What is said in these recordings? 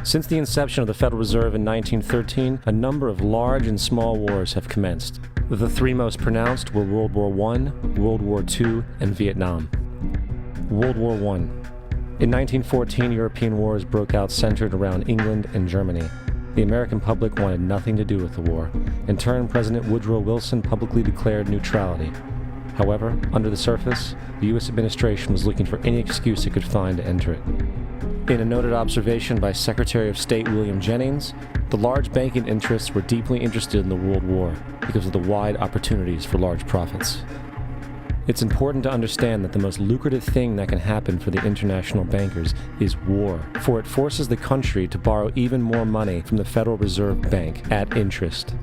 Since the inception of the Federal Reserve in 1913, a number of large and small wars have commenced. The three most pronounced were World War I, World War II, and Vietnam. World War I. In 1914, European wars broke out centered around England and Germany. The American public wanted nothing to do with the war. In turn, President Woodrow Wilson publicly declared neutrality. However, under the surface, the U.S. administration was looking for any excuse it could find to enter it. In a noted observation by Secretary of State William Jennings, the large banking interests were deeply interested in the World War because of the wide opportunities for large profits. It's important to understand that the most lucrative thing that can happen for the international bankers is war, for it forces the country to borrow even more money from the Federal Reserve Bank at interest.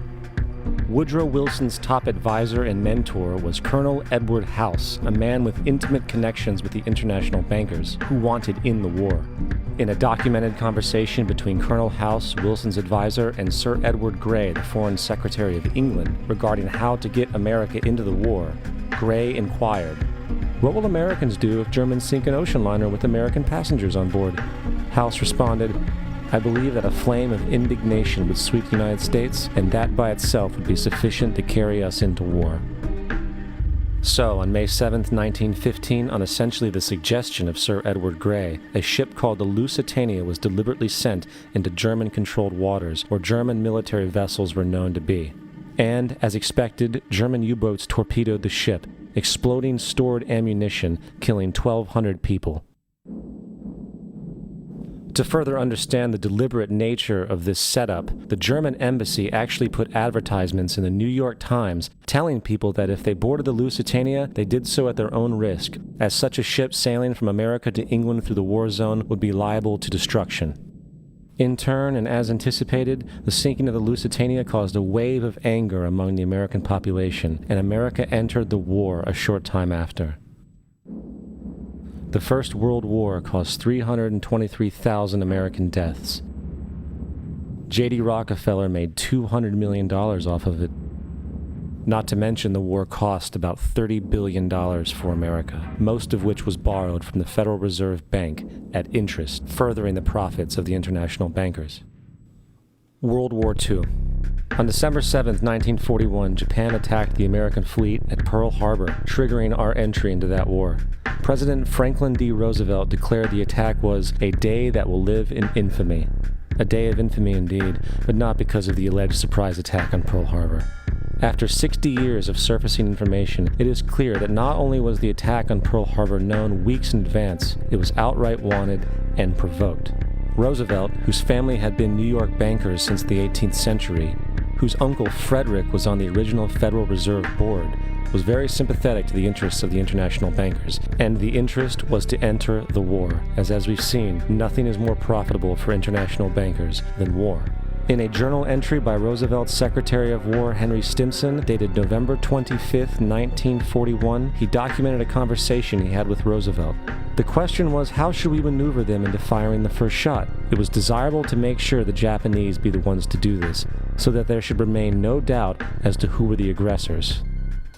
Woodrow Wilson's top advisor and mentor was Colonel Edward House, a man with intimate connections with the international bankers who wanted in the war. In a documented conversation between Colonel House, Wilson's advisor, and Sir Edward Grey, the Foreign Secretary of England, regarding how to get America into the war, Grey inquired, "What will Americans do if Germans sink an ocean liner with American passengers on board?" House responded, "I believe that a flame of indignation would sweep the United States, and that by itself would be sufficient to carry us into war." So, on May 7, 1915, on essentially the suggestion of Sir Edward Grey, a ship called the Lusitania was deliberately sent into German-controlled waters where German military vessels were known to be. And, as expected, German U-boats torpedoed the ship, exploding stored ammunition, killing 1,200 people. To further understand the deliberate nature of this setup, the German embassy actually put advertisements in the New York Times telling people that if they boarded the Lusitania, they did so at their own risk, as such a ship sailing from America to England through the war zone would be liable to destruction. In turn, and as anticipated, the sinking of the Lusitania caused a wave of anger among the American population, and America entered the war a short time after. The First World War caused 323,000 American deaths. J.D. Rockefeller made $200 million off of it. Not to mention the war cost about $30 billion for America, most of which was borrowed from the Federal Reserve Bank at interest, furthering the profits of the international bankers. World War II. On December 7, 1941, Japan attacked the American fleet at Pearl Harbor, triggering our entry into that war. President Franklin D. Roosevelt declared the attack was a day that will live in infamy. A day of infamy indeed, but not because of the alleged surprise attack on Pearl Harbor. After 60 years of surfacing information, it is clear that not only was the attack on Pearl Harbor known weeks in advance, it was outright wanted and provoked. Roosevelt, whose family had been New York bankers since the 18th century, whose uncle Frederick was on the original Federal Reserve Board, was very sympathetic to the interests of the international bankers, and the interest was to enter the war, as we've seen, nothing is more profitable for international bankers than war. In a journal entry by Roosevelt's Secretary of War Henry Stimson, dated November 25, 1941, he documented a conversation he had with Roosevelt. The question was, how should we maneuver them into firing the first shot? It was desirable to make sure the Japanese be the ones to do this, so that there should remain no doubt as to who were the aggressors.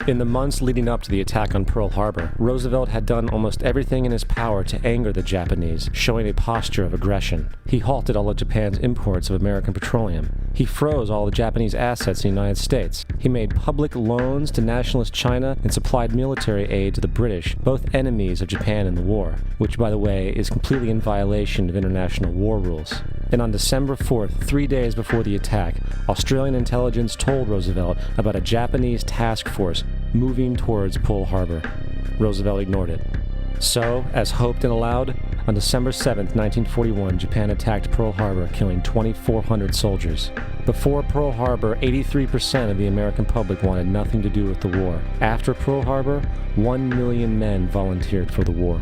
In the months leading up to the attack on Pearl Harbor, Roosevelt had done almost everything in his power to anger the Japanese, showing a posture of aggression. He halted all of Japan's imports of American petroleum. He froze all the Japanese assets in the United States. He made public loans to nationalist China and supplied military aid to the British, both enemies of Japan in the war, which, by the way, is completely in violation of international war rules. And on December 4th, 3 days before the attack, Australian intelligence told Roosevelt about a Japanese task force moving towards Pearl Harbor. Roosevelt ignored it. So, as hoped and allowed, on December 7, 1941, Japan attacked Pearl Harbor, killing 2,400 soldiers. Before Pearl Harbor, 83% of the American public wanted nothing to do with the war. After Pearl Harbor, 1 million men volunteered for the war.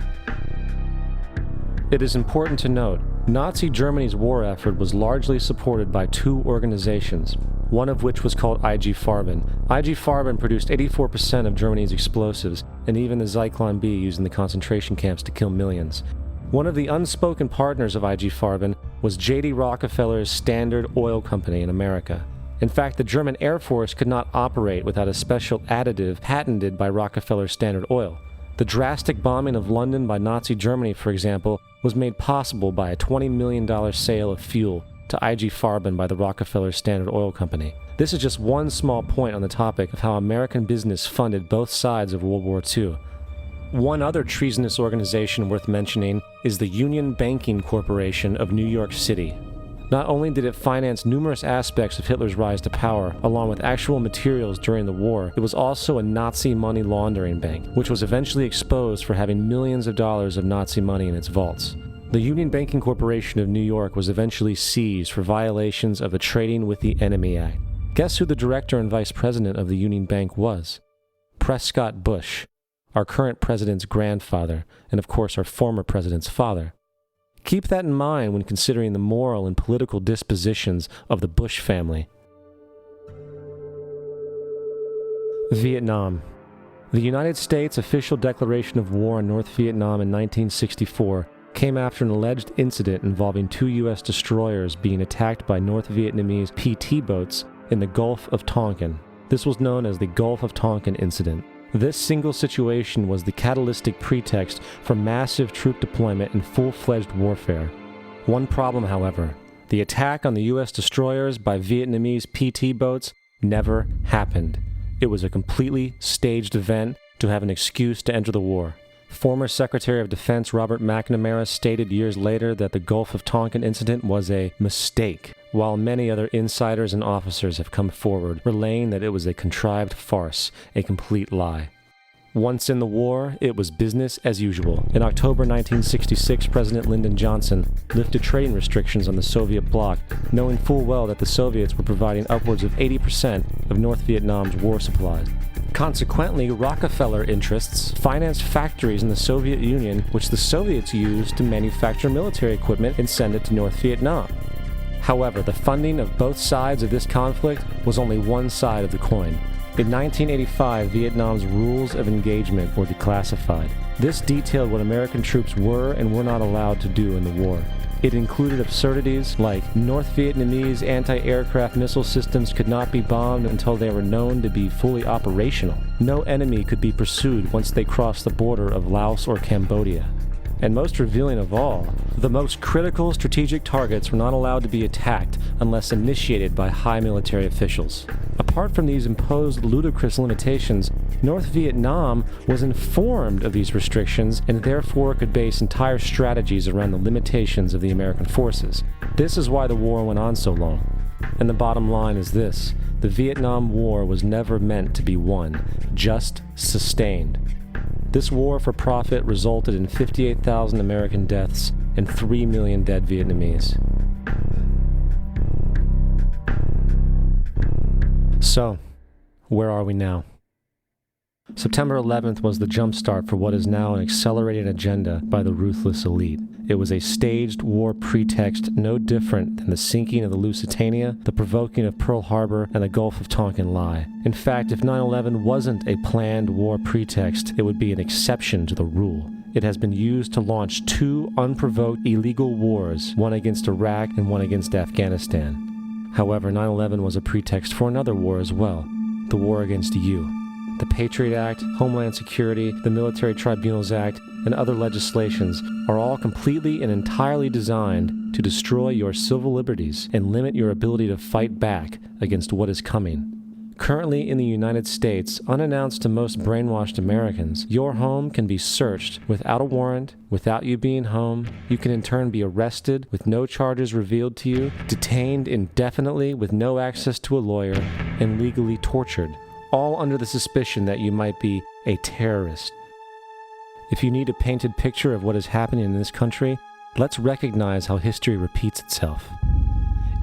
It is important to note, Nazi Germany's war effort was largely supported by two organizations, one of which was called IG Farben. IG Farben produced 84% of Germany's explosives, and even the Zyklon B used in the concentration camps to kill millions. One of the unspoken partners of IG Farben was J.D. Rockefeller's Standard Oil Company in America. In fact, the German Air Force could not operate without a special additive patented by Rockefeller's Standard Oil. The drastic bombing of London by Nazi Germany, for example, was made possible by a $20 million sale of fuel to IG Farben by the Rockefeller Standard Oil Company. This is just one small point on the topic of how American business funded both sides of World War II. One other treasonous organization worth mentioning is the Union Banking Corporation of New York City. Not only did it finance numerous aspects of Hitler's rise to power, along with actual materials during the war, it was also a Nazi money laundering bank, which was eventually exposed for having millions of dollars of Nazi money in its vaults. The Union Banking Corporation of New York was eventually seized for violations of the Trading with the Enemy Act. Guess who the director and vice president of the Union Bank was? Prescott Bush, our current president's grandfather, and of course our former president's father. Keep that in mind when considering the moral and political dispositions of the Bush family. Vietnam. The United States' official declaration of war on North Vietnam in 1964 came after an alleged incident involving 2 U.S. destroyers being attacked by North Vietnamese PT boats in the Gulf of Tonkin. This was known as the Gulf of Tonkin Incident. This single situation was the catalytic pretext for massive troop deployment and full-fledged warfare. One problem, however, the attack on the U.S. destroyers by Vietnamese PT boats never happened. It was a completely staged event to have an excuse to enter the war. Former Secretary of Defense Robert McNamara stated years later that the Gulf of Tonkin incident was a mistake, while many other insiders and officers have come forward, relaying that it was a contrived farce, a complete lie. Once in the war, it was business as usual. In October 1966, President Lyndon Johnson lifted trading restrictions on the Soviet bloc, knowing full well that the Soviets were providing upwards of 80% of North Vietnam's war supplies. Consequently, Rockefeller interests financed factories in the Soviet Union, which the Soviets used to manufacture military equipment and send it to North Vietnam. However, the funding of both sides of this conflict was only one side of the coin. In 1985, Vietnam's rules of engagement were declassified. This detailed what American troops were and were not allowed to do in the war. It included absurdities like North Vietnamese anti-aircraft missile systems could not be bombed until they were known to be fully operational. No enemy could be pursued once they crossed the border of Laos or Cambodia. And most revealing of all, the most critical strategic targets were not allowed to be attacked unless initiated by high military officials. Apart from these imposed ludicrous limitations, North Vietnam was informed of these restrictions and therefore could base entire strategies around the limitations of the American forces. This is why the war went on so long. And the bottom line is this: the Vietnam War was never meant to be won, just sustained. This war for profit resulted in 58,000 American deaths and 3 million dead Vietnamese. So, where are we now? September 11th was the jumpstart for what is now an accelerated agenda by the ruthless elite. It was a staged war pretext no different than the sinking of the Lusitania, the provoking of Pearl Harbor, and the Gulf of Tonkin lie. In fact, if 9/11 wasn't a planned war pretext, it would be an exception to the rule. It has been used to launch 2 unprovoked illegal wars, one against Iraq and one against Afghanistan. However, 9/11 was a pretext for another war as well, the war against you. The Patriot Act, Homeland Security, the Military Tribunals Act, and other legislations are all completely and entirely designed to destroy your civil liberties and limit your ability to fight back against what is coming. Currently in the United States, unannounced to most brainwashed Americans, your home can be searched without a warrant, without you being home. You can in turn be arrested with no charges revealed to you, detained indefinitely with no access to a lawyer, and legally tortured, all under the suspicion that you might be a terrorist. If you need a painted picture of what is happening in this country, let's recognize how history repeats itself.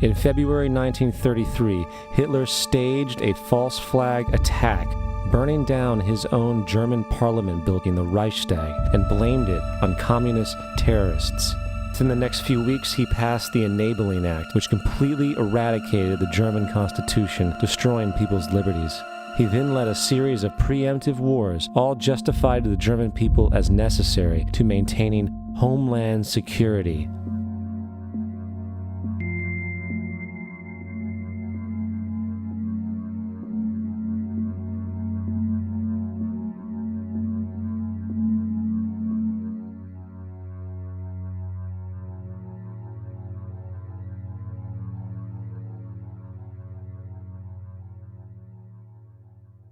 In February 1933, Hitler staged a false flag attack, burning down his own German parliament building, the Reichstag, and blamed it on communist terrorists. In the next few weeks, he passed the Enabling Act, which completely eradicated the German Constitution, destroying people's liberties. He then led a series of preemptive wars, all justified to the German people as necessary to maintaining homeland security.